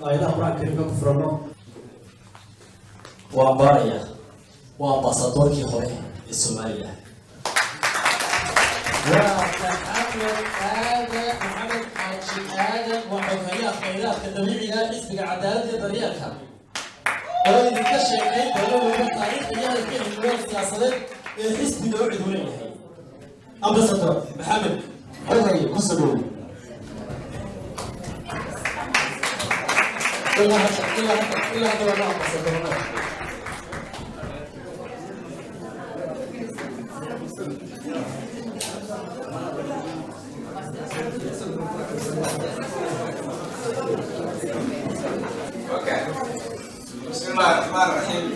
ayadaha quraanka kariimka ku furano waa baaraya waa ambaasadoorkii hore ee Soomaaliya محمد حاجي آدن وحوغايها خيرادka dabiiciga xisbiga cadaalada daryeelka oo idinka sheekay dowladda taariikhda iyo siyaasadeed ee xisbiga u ciduna yahay ambassador Mahamed hoghayaha ku sameeyay إلا هذا ولا ambassador بسم الله الرحمن الرحيم.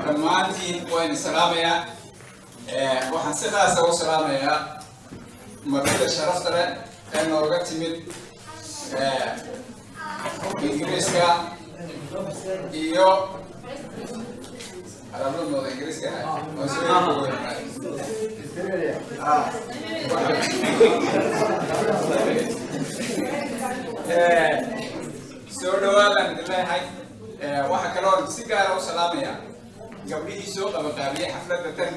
دمانتي وين سلامية waxaan sidaas ugu salaamayaa martida sharafta leh ee nooga timid ingiriiska iyo arabadooda ingiriiska soo dhawaadaan leeyahay waxa kale oo si gaar ah u salaamaya gabdhihii soo qabaqaabiyay xafladda tan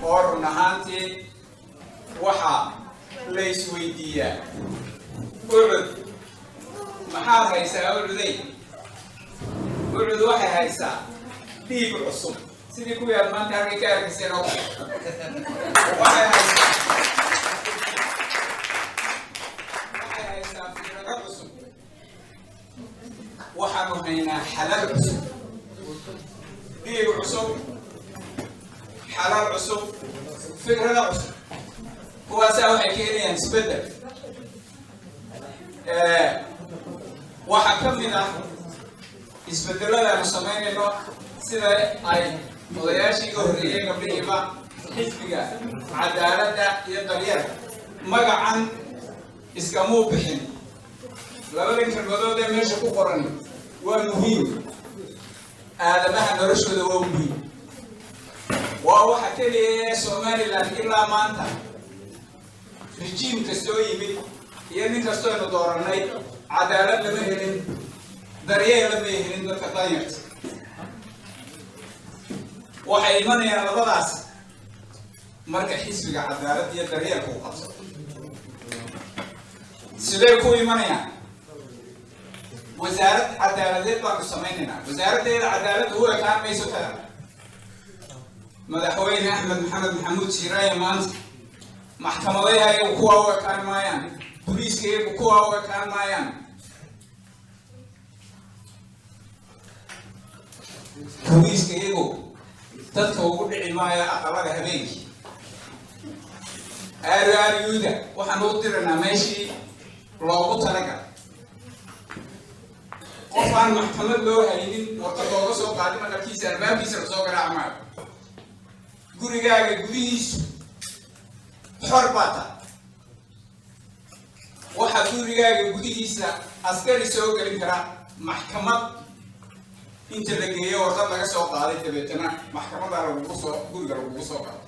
oo run ahaantii waxa la isweydiiyaa ucud maxaad haysaa ucuday ucud waxay haysaa dhiig cusub sidii kuwii aad maanta halkay ka arkayseen oo waxay haysaa fikrado cusub waxaanu haynaa xalal cusub dhiig cusub xalal cusub fikrado cusub kuwaasaa waxay keenayaan isbeddel waxaa ka mid ah isbeddeladaanu samaynayno sida ay odayaashii ka horreeyay gabdhihiiba xisbiga cadaaladda iyo daryeelka magacan iskamuu bixin labadan kelmadood ee meesha ku qoran waa muhiim aadamaha noloshooda waa muhiim waa waxa keliya ee Somaliland ilaa maanta rejiim kastoo yimid iyo nin kastoo aynu dooranay cadaalad lama helin daryeel lama helin dadka danyarta waxay imanayaan labadaas marka xisbiga cadaalad iyo daryeelka uu qabsado sidee ku imanayaan وزارة عدالة بانو سميننا وزارة العدالة هو كان ميسو كلام مدحوين أحمد محمد محمود شيراي مانت محكمة ليها يوكوا هو كان مايان بوليس كي يوكوا هو كان مايان بوليس كي يوكو تدخل بدعي مايا أقلال هبينك آر يودا وحنوطرنا ماشي لوغو تلقى qofaan maxkamad loo haynin warta looga soo qaadin markiisa albaabkiisa la soo garaac maayo gurigaaga gudihiisu xor baa tahay waxaa gurigaaga gudihiisa askari soo gelin kara maxkamad inta la geeyo warqad laga soo qaaday dabeetana maxkamadda guriga lagugu soo qaaday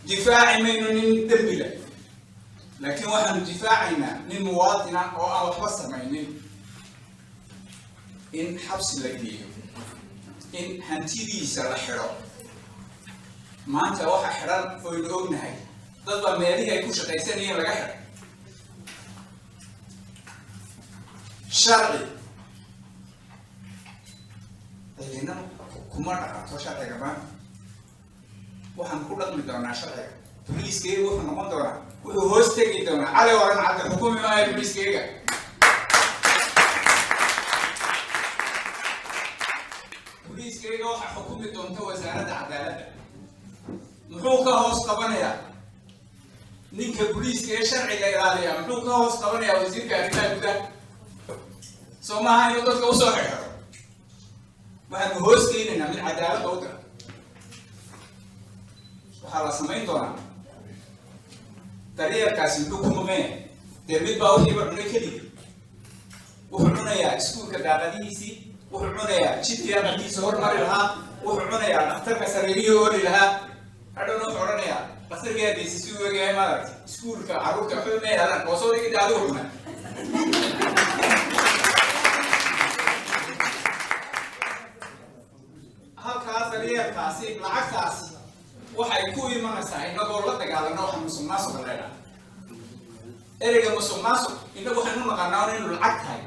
difaaci mayno nin dembi leh laakiin waxaanu difaacaynaa nin muwaadina oo aan waxba samaynin in xabsi la geeyo in hantidiisa la xidho maanta waxa xidhan oynu ognahay dad baa meelihii ay ku shaqaysanayeen laga xidhay sharci daynana kuma dhaqanto sharciga maanta waxaan ku dhaqmi doonaa sharciga boliiskeyga wuxuu noqon doonaa wuxuu hoos tegi doonaa cali waran cadde xukumi maayo boliiskeyga boliiskeyga waxaa xukumi doonta wasaaradda cadaaladda muxuu ka hoos qabanayaa ninka boliiska ee sharciga ilaaliya muxuu ka hoos qabanayaa wasiirka arrimaha gudaha soo maaha inuu dadka usoo xirxiro waxaanu hoos keenaynaa mid cadaaladda u dira waxaa la samayn doonaa daryeelkaasi muxuu ku mumeen dee mid baa wixiiba cunay keligi wuxuu cunayaa iskuulka daaqadihiisii wuxuu cunayaa jidkii aqalkiisa hormari lahaa wuxuu cunayaa dhakhtarka sariirihii ooli lahaa hadhowna wuxuu odhanayaa dhakhtarkii hadaysi si u egayahay maaragta iskuulka carruurta waxba ma yaalaan oo soo dhigida adigu cuna ereyga musuqmaasuq inagu waxaynu naqaanaa inuu lacag tahay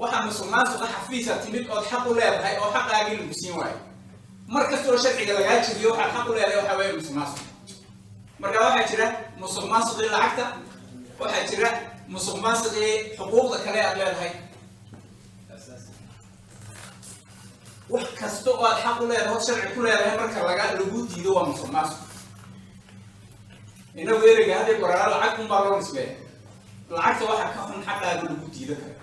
waxa musuqmaasuqa xafiisa timid oo xaq u leedahay oo xaqaagii lagu siin waayo markastoo sharciga lagaa jiriyo waxaad xaq u leedahay waxa weeye musuqmaasuq marka waxaa jira musuqmaasuqii lacagta waxaa jira musuqmaasuqii xuquuqda kale aad leedahay wax kasta oo aad xaq u leedahay oo sharci ku leedahay marka lagu diido waa musuqmaasuq inagu ereyga hadday qoraal lacag un baa loo nisbeeya lacagta waxa ka xun xaqaaga lagu diido kara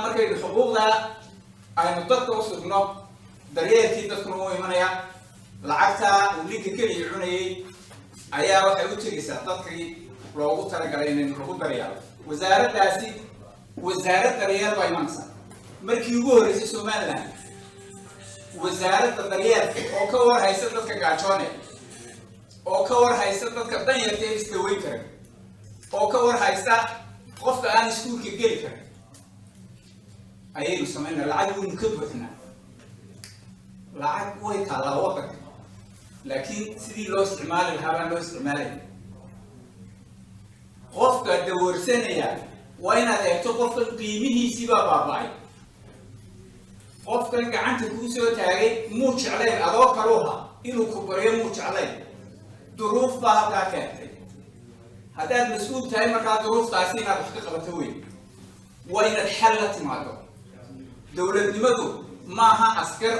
markaynu xuquuqda aynu dadka u sugno daryeelkii dadkuna u imanaya lacagta uu ninka keliya cunayay ayaa waxay u tegaysaa dadkii loogu talagalay in lagu daryeelo wasaaraddaasi wasaarad daryeel baa imanaysaa markii ugu horreysay Somaliland wasaaradda daryeelka oo ka war haysa dadka gaajoone oo ka war haysa dadka danyarta ee isdaweyn kara oo ka war haysa qofka aan iskuulka geli karin ayaynu samaynaa lacag waynu ka buuxnaa lacag way taallaa waddanka laakiin sidii loo isticmaali lahaa baan loo isticmaalay qofka dawarsanaya waa inaad eegto qofka qiimihiisii baa baaba'ay qofkan gacanta kuu soo taagay muu jeclayn adoo kaluha inuu ku baryo muu jeclayn duruuf baa halkaa keentay haddaad mas-uul tahay markaa duruuftaasi inaad wax ka qabato weyn waa inaad xal la timaado dowladnimadu maaha askar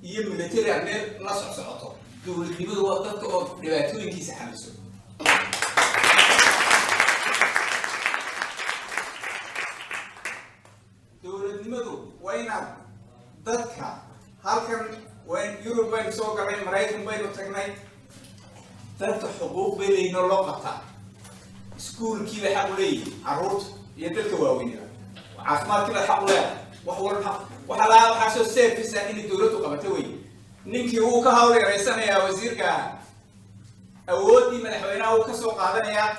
iyo military ameel la socsocoto dowladnimadu waa dadka oo dhibaatooyinkiisa xaliso dowladnimadu waa inaad dadka halkan wayn Yurub baynu soo galay Maraykan baynu tagnay dadka xuquuq bay leeyihiin loo qabtaa iskuulkii bay xaq u leeyihiin carruurta iyo dadka waaweyn caafimaadkii bay xaq u leedahay wax walba waxaa soo service in dowladdu qabato weyn ninkii uu ka hawlay raysanayaa wasiirka awoodii madaxweynaha uu ka soo qaadanayaa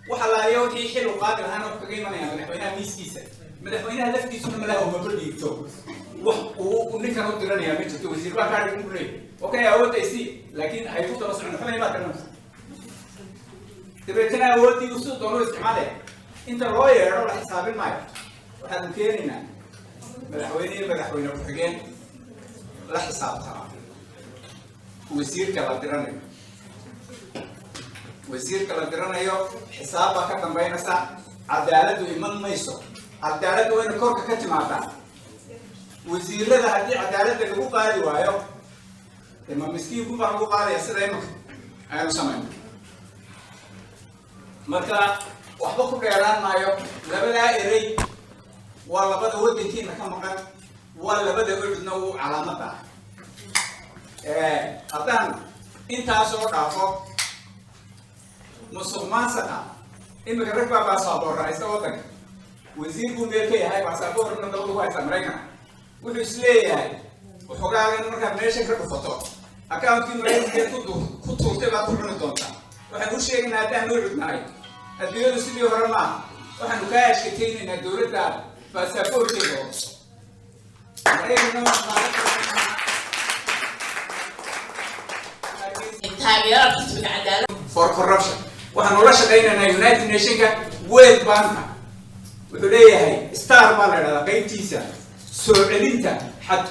waxa la yahay wixii xil u qaadi lahaana uu kaga imanaya madaxweynaha miiskiisa madaxweynaha laftiisuna ma laha uma dhiigto wax uu ninkan u diranayaa ma jirto wasiir baa kaadhi ku leeyahay okay awoodaysi laakiin ay ku daba socon xubin ma garanayso dabeetana awoodii uu soo doono isticmaalay inta loo yeero la xisaabin maayo waxaan keenaynaa madaxweyne ku xigeen la xisaabtama wasiirka la diranayo xisaab baa ka dambeynaysa cadaaladu iman mayso cadaaladu waa in korka ka timaadaa wasiirada haddii cadaaladda lagu qaadi waayo ma miskiinku baa lagu qaadaya sida imika aynu samayno marka waxba ku dheeraan maayo labadaa erey waa labada waddankiina ka maqan waa labada ucudna uu calaamada haddaan intaasoo dhaafo musuqmaasuqa imika rag baa baasaboorra haysta waddanka wasiirku meel ka yahay baasaboorna dawladda ku haysta Maraykan wuxuu isleeyahay waxoogaagan markaad meesha ka dhufato akaunkii Maraykankeed ku tuurtay baad ku cuni doontaa waxaan u sheegaynaa haddaan noo cudnahay adduunyadu sidii hore maaha waxaanu kaa ashkataynaynaa dowladda baasaboorkeeda taageerada xisbiga cadaalada for corruption waxaanu la shaqaynaynaa United Nationska World Bank wuxuu leeyahay star baa la yidhahdaa qaybtiisa soo celinta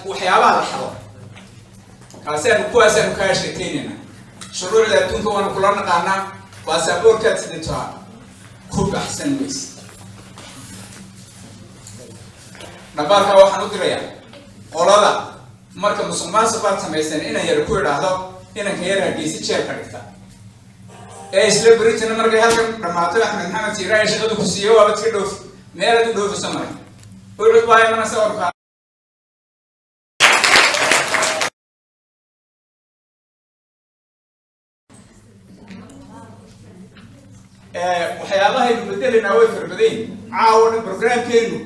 waxyaabaha la xado kuwaasaanu kaa sheekaynaynaa shuruucda adduunka waanu kula naqaanaa baasaboorkaad sidataa ku baxsan mayse dhabaarka waxaan u dirayaa qolada marka musuqmaasuq baad samaysan inaan yar ku idhaahdo inanka yar hargeysa jeer ka dhigta ee isla Britain markay halkan dhamaato Axmed Maxamed Siiraaye shaqadu ku siiyay waa badka dhoof meelaad u dhoofiso maray wuxuu baa imana sawirka waxyaabaha aynu bedelinaa way farbadayn caawana programkeenu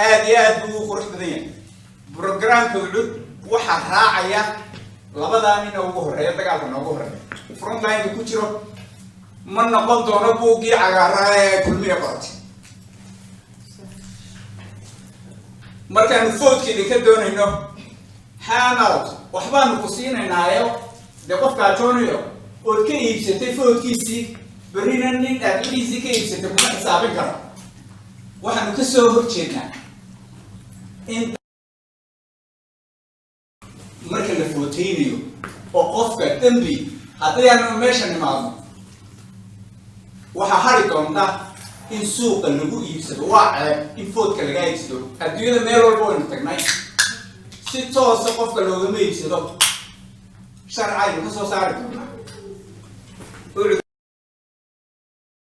aad iyo aad buu u qurux badan yahay programka cud waxaa raacaya labadaa nin ugu horeeya dagaalka noogu horeeya frontline ku jiro ma noqon doono buuggii cagaaraa ee kulmiye qortay markaanu foodkeeda ka doonayno hangout waxbaanu ku siinaynaayo dee qofkaa joonayo وكيف ستفوت كيسي برينا نين أبيزي كيف ستكون حسابك كرا وحنا كسوه كذا إن مركل الفوتينيو وقفك تنبي حتى أنا ماشي معه وحاري كونتا إن سوق اللجوء يسد واعي إن فوت كلا جاي يسدو الدنيا ميرور بون تكناي ستة سقف كلا جمي يسدو شرعي مكسو ساري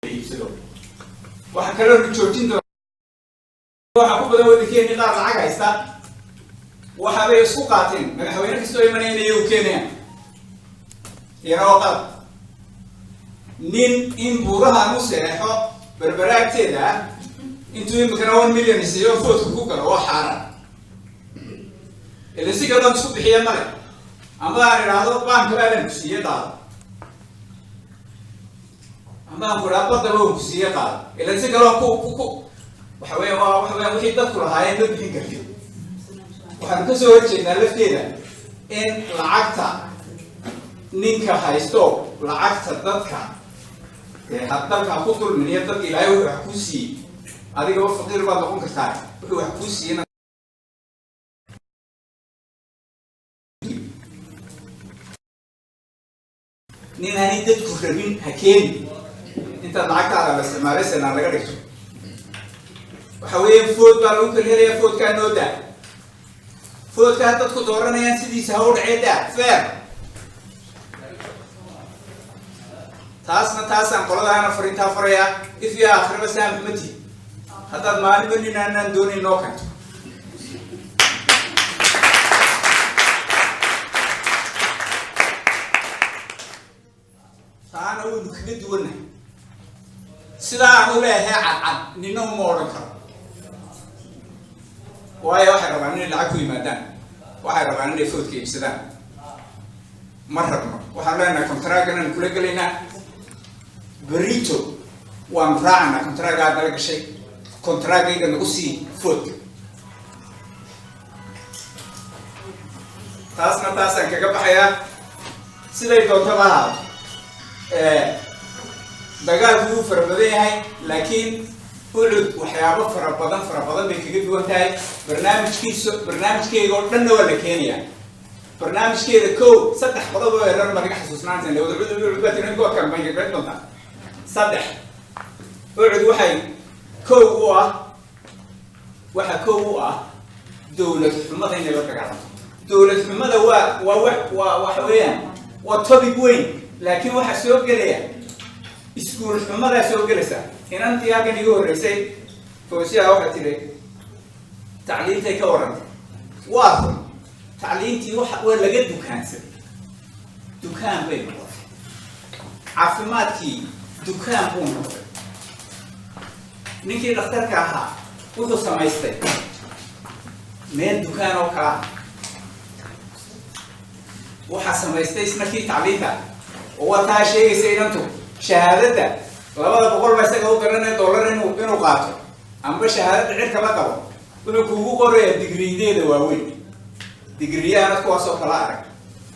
يسدو وحكلو الجوتين دو وحكو بدو ذكي نقاط عجا يستا وحبي سوقاتين من حوالين كسوي من يو كينيا يراقب نين إن بورها نصيحة بربرات كذا أنتوا يمكن 1 مليون يصيرون فوت كوكا وحارة اللي سيقدر نشوف بحياة ملك أما أنا هذا بان كلام سيادة أما أنا برا بدلوا سيادة اللي سيقدر كوكو وحوي وحيد تدخل هاي نبين كذي وحنكسر شيء نلف كذا إن العقدة نينكا هايستو العقدة تدخل حتى كأقول من يدك إلى يوم حكوسي هذا هو فقير بعض الأمور كثار هو حكوسي أنا نين هني تذكر من حكيم أنت ضحكت على بس ما بس أنا رجعت وحوي فوت بالون كل هذا فوت كان نودا فوت كان تذكر دورنا ينسدي سهول عدا فاهم تاسنا قلنا أنا فريتها فريا إذا آخر بس أنا متي هذا ما نبني أنا ندوني نوكت فأنا أقول نكمل دونه سلا أقول له عن نينو موركر واحد ربعني العكوي مدان واحد ربعني فوت كيف سلام مرة وحنا كونتراكنا نقول لنا بريتو وامرأنا كونتراكا هذا الشيء كونتراكا يقدر نقصي فوت تاسنا كجب حياة سيدي كونتراكا دجال هو فربدي هاي لكن قلت وحياة فربضان بيكجد وانتهاي برنامج كي يقول لنا ولا كينيا برنامج كده كو صدح قضاء ويرر ما حسوسنا زين لو دبت نقول كم بيجي بدنا صدح أقعد وحي كو دولة المدة هنا بتقعد دولة المدة وحويان وطبيب وين لكن واحد سوق جليه يسكون المدة سوق جلسة هنا أنت يا كن يقول رسي فوسيا واحد تري تعليم تكورن واضح تعليمتي ولا قد دكان بين عفماتي دكان بون نيجي نختار كها وده سمايستي من دكان أو كها وحسمايستي اسمه تعليمها هو تاشي سينتو شهادته لما بقول بس كهو كرنا دولار إنه قاطع أما شهادة غير كما قبل إنه كوكو قرية ديجري ده واوي ديجري أنا كواسو كلارك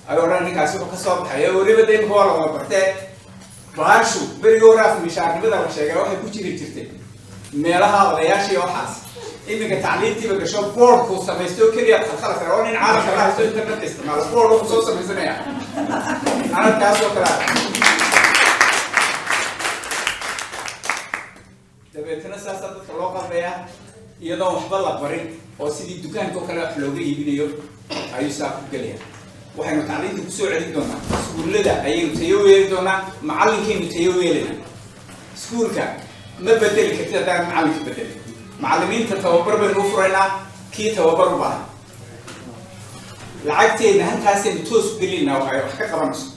أيوة أنا كاسو كسب حياة وري بدين هو على برتة بارشو بريورا في مشاعر بدأ وشيء واحد كوتشي بتشتري ميلها ولا شيء وحاس إنك تعليمتي بقى بورد خصوصا ما يستوي كذي خلاص رواني عارف كلام يستوي إنترنت استعمال بورد خصوصا من زمان أنا كاسو كلارك dabeetana saasa dadka loo qalbeeyaa iyadoo waxba la barin oo sidii dukaanka oo kale wax looga iibinayo ayuu saa ku gelayaa waxaynu tacliinta ku soo celin doonaa iskuullada ayaynu tayo weeli doonaa macallinkeennu tayo weelina iskuulka ma bedeli kartid haddaan macallinka bedeli macallimiinta tababar baynu u furaynaa kii tababar u baahan lacagteedna halkaasaynu toos u gelinaa waxay wax ka qabanayso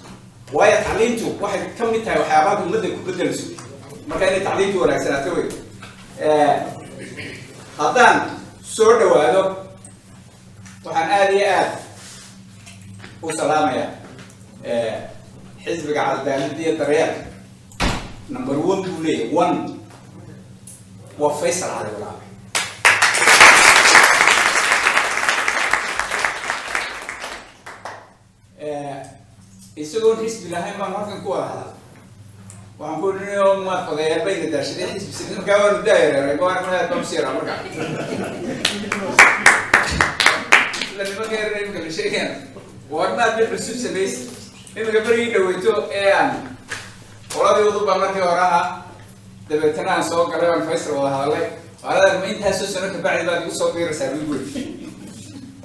waayo tacliintu waxay ka mid tahay waxyaabaha ummadda ku bedelayso marka inay tacliintu wanaagsanaato wey haddaan soo dhawaado waxaan aad iyo aad u salaamayaa xisbiga cadaalada iyo daryeelka number 1 buu leeyahay 1 waa Faysal cali walaabe isagoo xisbi lahayn baan halkan ku wada hadal waxaan ku nino ma qodayaa bayda daashada xisbi sidii markaa waa daayay go'aan ma aad bamsiira markaa la nimanka yareeyay kala sheegeen warna dib cusub sameys imika bari dhaweyto ee aan qoladoodu baa markii hore ah dabeetana aan soo galay aan Faysal wada hadalay walaal ma intaas soo sano ka bacdi baad igu soo biiraysaa wiil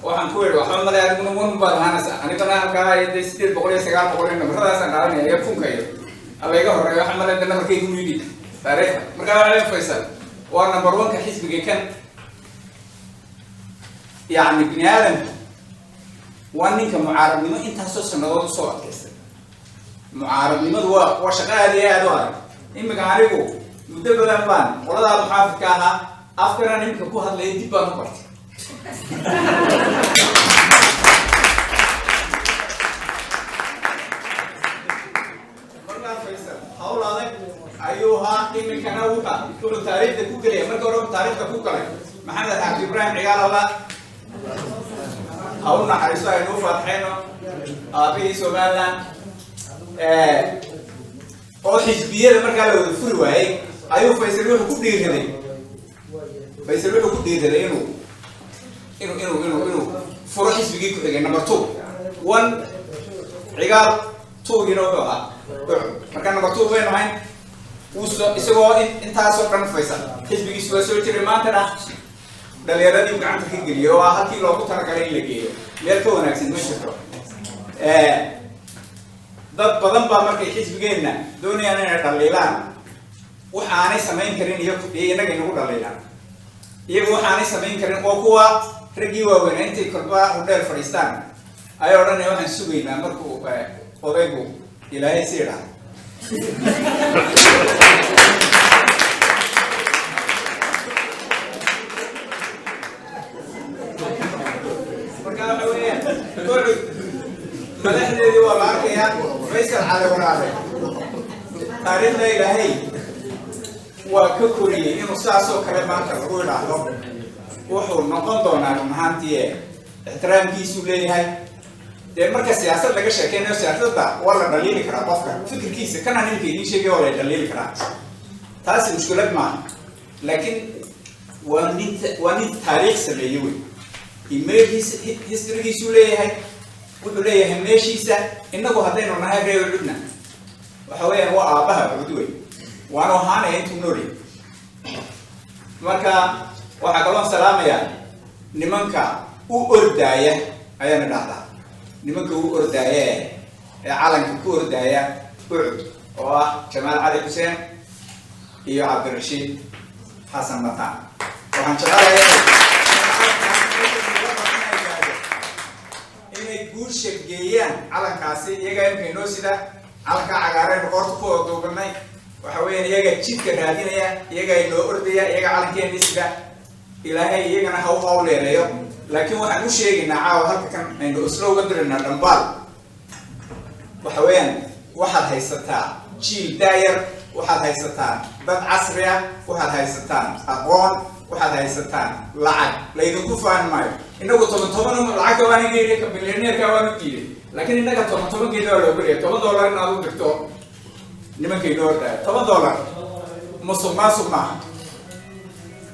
waxaan ku yiri waxaan malay adigu ma baad hanasa anigana halkaa ay 800 nabaradaas aan dhaaranaya funkayo alayga horeeyo waxaan malay dana markay igu yidhi taariikh markaa waxaan Faysal waa number 1 ka xisbiga kan يعني بني آدم وانك معارض لما انت هسوس النظام صوت كيس معارض لما هو وشغال يا دوار إما كاريكو مدبر الأمبان ولا هذا محافظ كها أفكار أنا يمكن كوه هذا يدي بانو كرت مرة فيصل حول هذا أيها إما كنا وقع كل تاريخ كوكلي مرة كورم تاريخ كوكلي محمد عبد إبراهيم عيال الله هؤلاء حريصوا إنه فاتحينه أبي سومالنا أو حزبية لما قالوا الفلوة هاي أيوة فيصلوا كودير هذي فيصلوا كودير هذي إنه فرح حزبية كده نمبر 2 1 عقاب 2 ينوبها مكان نمبر 2 وين هاي وسوا أنت أصلا فيصل حزبية سوى ترى ما ترى دليل دي وقعت في الجري وهاتي لو كنت أنا كارين لقيه ليركو وناكسين مش شكرا ضد بدن بامر كيس بيجينا دوني أنا دليلان وحاني سمين كرين ينقل نقول دليلان يبغى حاني سمين كرين وقوة رجيوا وين أنت كربا هدر فريستان أيوة أنا يوم نسوينا مركو أوريجو إلى هي سيرة مدحدي والاركيا فيصل على وراده تاريخنا إلهي وككوري إنه ساسو كلام كلام له وحول نقدونا مهانتيه احترام كيسو ليهاي ده مركز سياسة لقى شكلنا سياسة ده ولا دليل كرا بفكر فكر كيسة كنا نمكن نشيء ولا دليل كرا تاسي مشكلة ما لكن واني تاريخ سبيوي إيميل هيستوري كيسو ليهاي وده يهمنيشيسا إنه هذين ونهاية غير لبنان وحوالي هو أباها بدوي وأنا هانا أنتم نوري مركا وحكلون سلام يا نمانكا أورداية أيانا نهدا نمانكا أورداية عالم كورداية بعد وجمال علي حسين إيو عبد الرشيد حسن مطان وهنشغل شجيان على كاسي يجا يمكن نوسيدا على كعجارين قرط فوق دوبناي وحوين يجا تشيك كرادينيا يجا يلورديا يجا على كين نسيدا إلهي يجا نهاو حوليريو لكن واحد مش يجي نعاو هالك كان عنده أسلوب قدرنا نبال وحوين واحد هيستان شيل داير واحد هيستان بد عصرية واحد هيستان أقوان واحد هيستان لعب لا يدوكو فان مايو إنه طبعاً العقد واني غيرك بليونير كوانو كيري لكن إنك طبعاً كيدور لو كريه $10 نادو دكتور نما كيدور ده $10 مسمى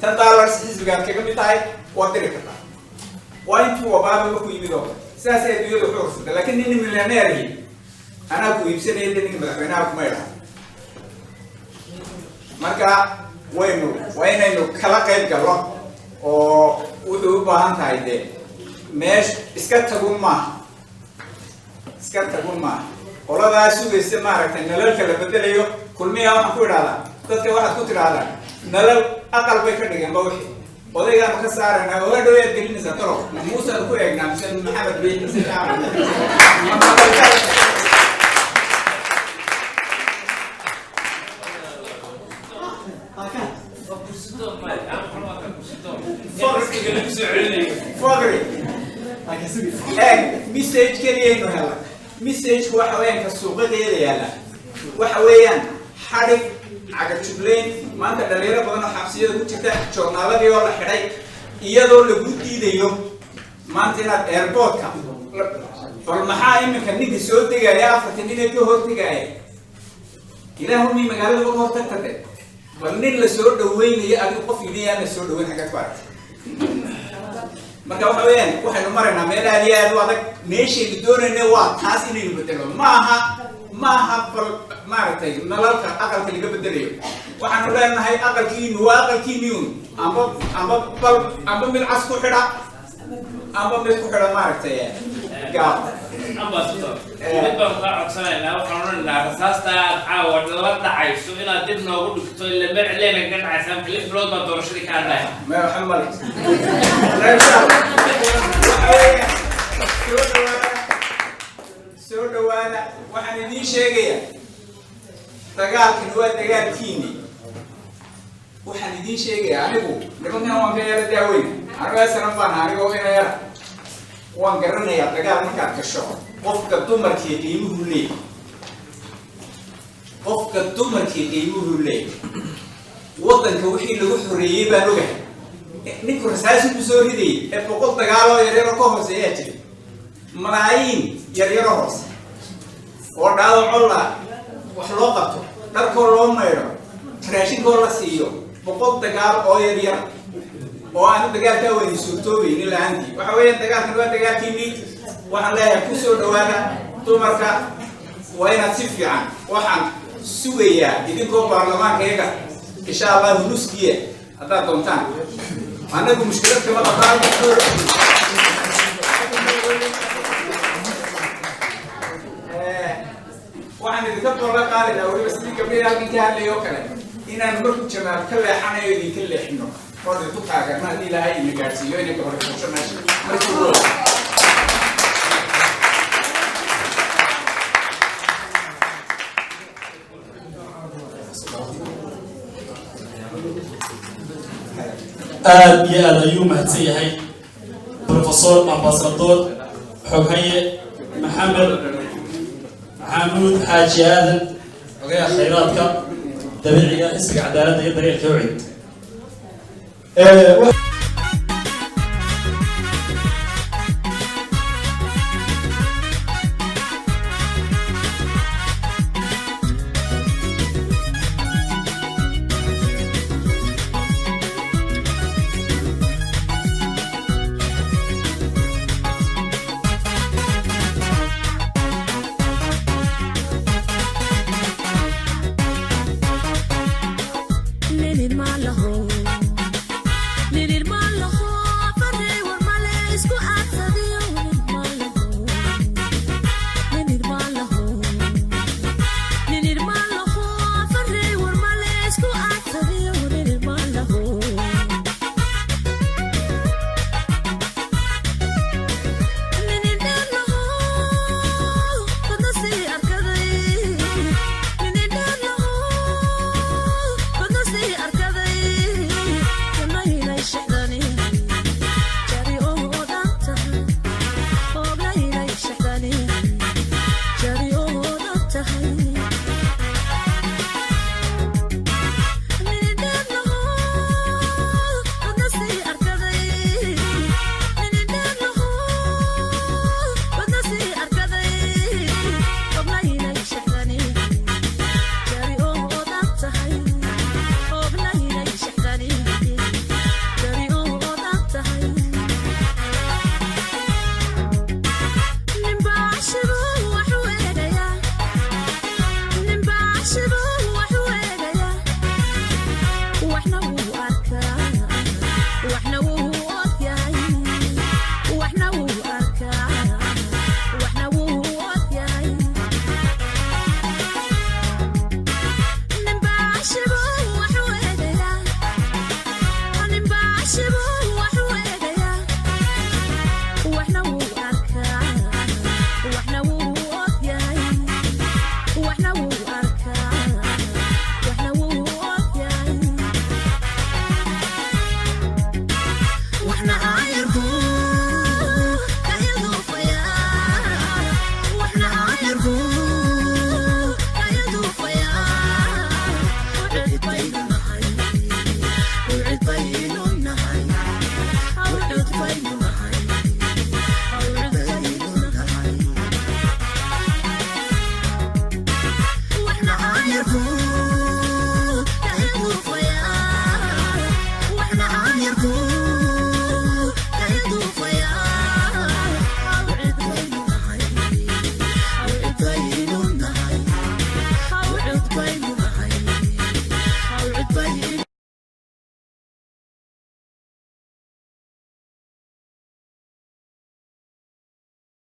$10 حسبك كم بتاعي واترك ده وين تو وبابا بكو يبيدو ساسة بيدو حرص لكن إني مليونير هي أنا كو يبسني اللي نقبل أنا أكو مايلا مركا وين إنه كلا قيد قلوا أو wuxuu u baahan tahay de meesh iska tagun ma qolada sugaysa maaragtay nalalka la bedelayo kulmiya waxaan ku iraada dadka waxaad ku tiraada nalal aqal bay ka dhigeen ba wixii odayga ma ka saarana oo dhaweed gelinaysa talo muusa ku eegnaa misal Mahamed bay فقري مسج كريم هلا مسج هو حوالين السوق غير يلا وحوالين حرق عقد شغلين ما أنت دليل بدنا حبسية كنت شغلنا لدي ولا حرق يدور لبودي ديو ما أنت نات إيربورت كم فالمحايم من كان نيجي سود تجاي أفتن نيجي كهور تجاي كده هم مجال الوقور تكتر والنيل السود وين هي أبي قف يدي أنا السود وين حاجات بارت marka waxa weeyaan waxaynu maraynaa meel aad iyo aad u adag meeshii doonayna waa taas inaynu bedelo maaha bal maaragtay nalalka aqalka laga bedelayo waxaanu leenahay aqalkiinu waa aqalkiinu amba mid cas ku xidha amba mid ku xidha maaragtay gaab mid baan kaa codsanaynaa waxaan odhanaynaa rasaasta caawa la dhacayso inaad dib noogu dhigto ila mercleena ka dhacaysa marka 6 bilood baa doorashadii kaa dhacay ma waxaan male soo dhawaada waxaan idiin sheegayaa dagaalkan waa dagaalkiini waxaan idiin sheegayaa anigu nimankan waan ka yara daaweyna aniga sanan baan anigoo ina yara waan garanayaa dagaal markaad gasho qofka dumarkii qiimuhu leeyahay qofka dumarkii qiimuhu leeyahay waddanka wixii lagu xoreeyay baan ogahay ninku rasaasi ku soo riday ee boqol dagaal oo yaryar ka hooseeya jiray malaayiin yaryar hoose oo dhaawac la wax loo qabto dharkoo loo mayro raashinkoo la siiyo boqol dagaal oo yaryar oo aan dagaalka weyn suurtoobaynin la'aantii waxa weeyaan dagaalkan waa dagaalkiini waxaan leeyahay ku soo dhawaada dumarka waa inaad si fiican waxaan sugayaa idinkoo baarlamaankayaga insha allah nuskiya haddaad doontaan anagu mushkilad kama qabaan waxaan idinka doola qaadaynaa weliba sidii gabdhaha halkan ka hadlayo oo kale inaan marku jamaal ka leexanayo idinka leexino oo idinku taageerno haddii ilaahay ina gaadhsiiyo inay ka horeyso meesha markuu aad iyo aad ayuu mahadsan yahay professor ambassador xoghaye maxamed haaji Aden Hoghayaha kheyraadka dabiiciga xisbiga cadaalada iyo daryeelka UCID Living my life.